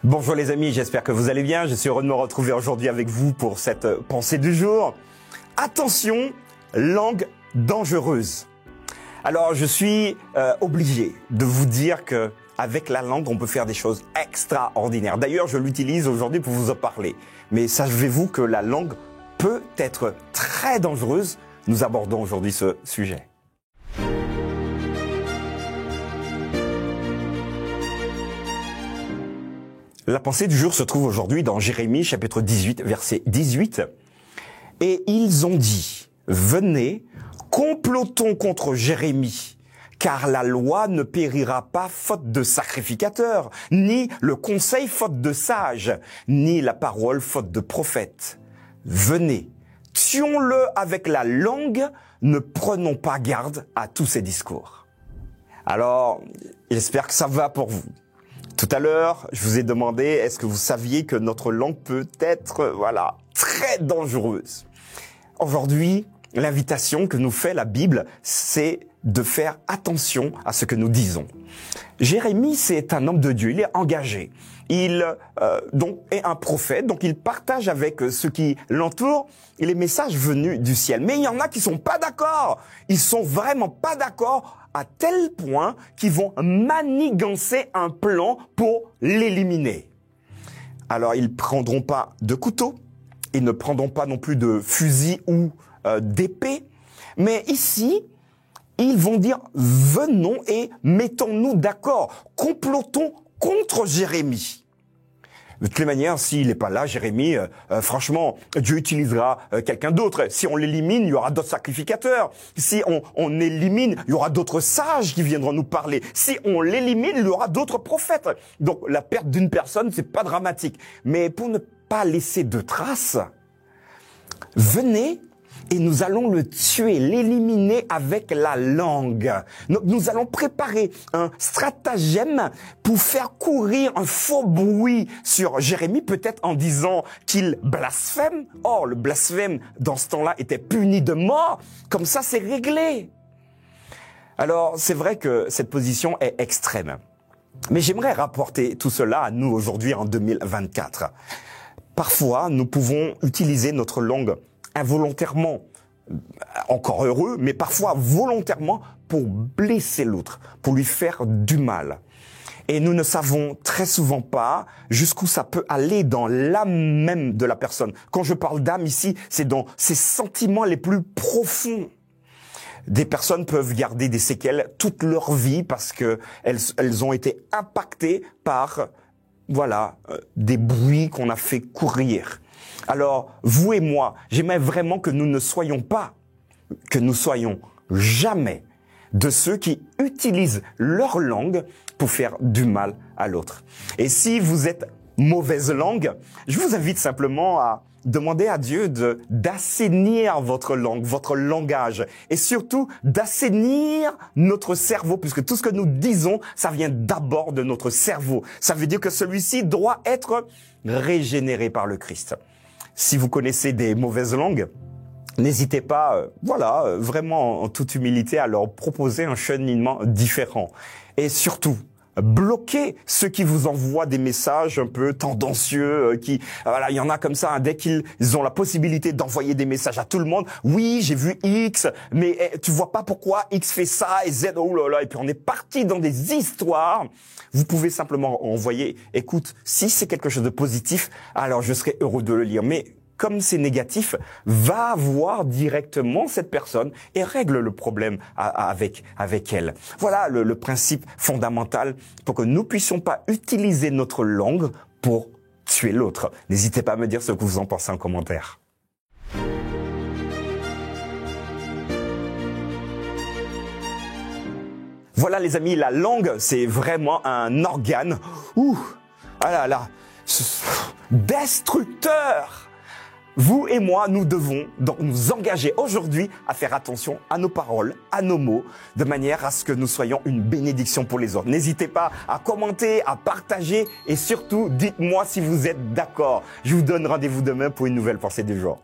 Bonjour les amis, j'espère que vous allez bien. Je suis heureux de me retrouver aujourd'hui avec vous pour cette pensée du jour. Attention, langue dangereuse. Alors je suis obligé de vous dire que avec la langue, on peut faire des choses extraordinaires. D'ailleurs, je l'utilise aujourd'hui pour vous en parler. Mais savez-vous que la langue peut être très dangereuse? Nous abordons aujourd'hui ce sujet. La pensée du jour se trouve aujourd'hui dans Jérémie chapitre 18, verset 18. Et ils ont dit, venez, complotons contre Jérémie, car la loi ne périra pas faute de sacrificateurs, ni le conseil faute de sages, ni la parole faute de prophètes. Venez, tuons-le avec la langue, ne prenons pas garde à tous ces discours. Alors, j'espère que ça va pour vous. Tout à l'heure, je vous ai demandé, est-ce que vous saviez que notre langue peut être, très dangereuse? Aujourd'hui, l'invitation que nous fait la Bible, c'est de faire attention à ce que nous disons. Jérémie, c'est un homme de Dieu, il est engagé. Il est un prophète, donc il partage avec ceux qui l'entourent les messages venus du ciel. Mais il y en a qui sont pas d'accord. Ils sont vraiment pas d'accord à tel point qu'ils vont manigancer un plan pour l'éliminer. Alors, ils prendront pas de couteau, ils ne prendront pas non plus de fusil ou d'épée, mais ici, ils vont dire « venons et mettons-nous d'accord, complotons contre Jérémie ». De toutes les manières, s'il n'est pas là, Jérémie, franchement, Dieu utilisera quelqu'un d'autre. Si on l'élimine, il y aura d'autres sacrificateurs. Si on élimine, il y aura d'autres sages qui viendront nous parler. Si on l'élimine, il y aura d'autres prophètes. Donc la perte d'une personne, c'est pas dramatique. Mais pour ne pas laisser de traces, venez et nous allons le tuer, l'éliminer avec la langue. Nous allons préparer un stratagème pour faire courir un faux bruit sur Jérémie, peut-être en disant qu'il blasphème. Or, le blasphème, dans ce temps-là, était puni de mort. Comme ça, c'est réglé. Alors, c'est vrai que cette position est extrême. Mais j'aimerais rapporter tout cela à nous aujourd'hui en 2024. Parfois, nous pouvons utiliser notre langue involontairement, encore heureux, mais parfois volontairement pour blesser l'autre, pour lui faire du mal. Et nous ne savons très souvent pas jusqu'où ça peut aller dans l'âme même de la personne. Quand je parle d'âme ici, c'est dans ses sentiments les plus profonds. Des personnes peuvent garder des séquelles toute leur vie parce que elles ont été impactées par, des bruits qu'on a fait courir. Alors, vous et moi, j'aimerais vraiment que nous ne soyons pas, que nous soyons jamais de ceux qui utilisent leur langue pour faire du mal à l'autre. Et si vous êtes mauvaise langue, je vous invite simplement à demander à Dieu d'assainir votre langue, votre langage, et surtout d'assainir notre cerveau, puisque tout ce que nous disons, ça vient d'abord de notre cerveau. Ça veut dire que celui-ci doit être régénéré par le Christ. Si vous connaissez des mauvaises langues, n'hésitez pas, vraiment en toute humilité à leur proposer un cheminement différent. Et surtout, bloquez ceux qui vous envoient des messages un peu tendancieux, il y en a comme ça, dès qu'ils ont la possibilité d'envoyer des messages à tout le monde. Oui, j'ai vu X, mais tu vois pas pourquoi X fait ça et Z, et puis on est parti dans des histoires. Vous pouvez simplement envoyer, écoute, si c'est quelque chose de positif, alors je serai heureux de le lire. Mais comme c'est négatif, va voir directement cette personne et règle le problème avec elle. Voilà le principe fondamental pour que nous puissions pas utiliser notre langue pour tuer l'autre. N'hésitez pas à me dire ce que vous en pensez en commentaire. Voilà les amis, la langue, c'est vraiment un organe, destructeur. Vous et moi, nous devons donc nous engager aujourd'hui à faire attention à nos paroles, à nos mots, de manière à ce que nous soyons une bénédiction pour les autres. N'hésitez pas à commenter, à partager et surtout, dites-moi si vous êtes d'accord. Je vous donne rendez-vous demain pour une nouvelle pensée du jour.